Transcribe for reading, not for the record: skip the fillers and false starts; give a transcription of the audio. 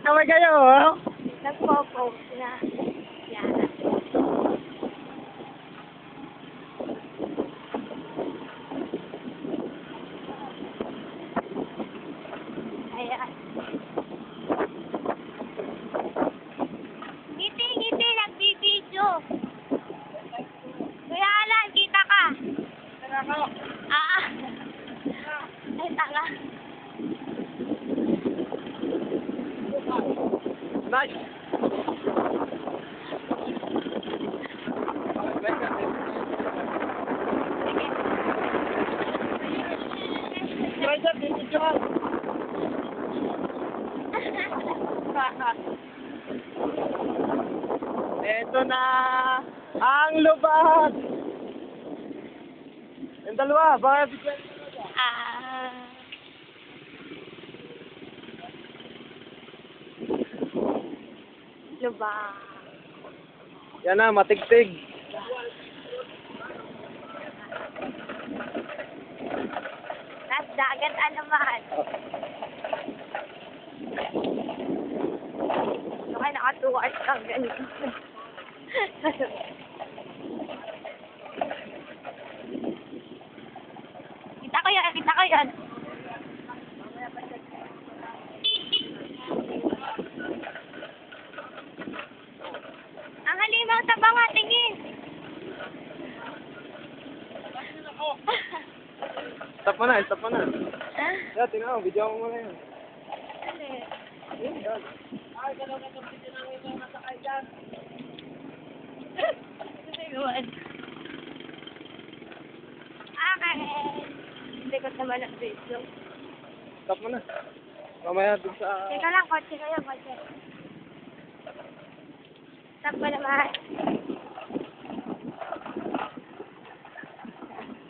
Kamay kayo, oh. Nagpo-post na. Yan. Ayan. Ngiti-ngiti, nagbibidyo. Kuya Alan, kita ka. Ah. Ay, tanga. Nice. Ito na ang lubak. Yung dalawa, baka bigyan. Ah. Luba. Yan na, matigtig. Nas dagat naman. Baka naka 2 hours kang ganito. Kita ko yan, kita ko yan. Ang halimaw sa banga, tingin. Stop mo na, stop mo na. Ha? Yeah, tingnan mo, video mo muna yan. Ano? Yan. Yun. Okay. Hindi ko naman ang video. Stop mo na. Mamaya dun sa... Teka lang, kotse kayo, kotse. Stop ko naman.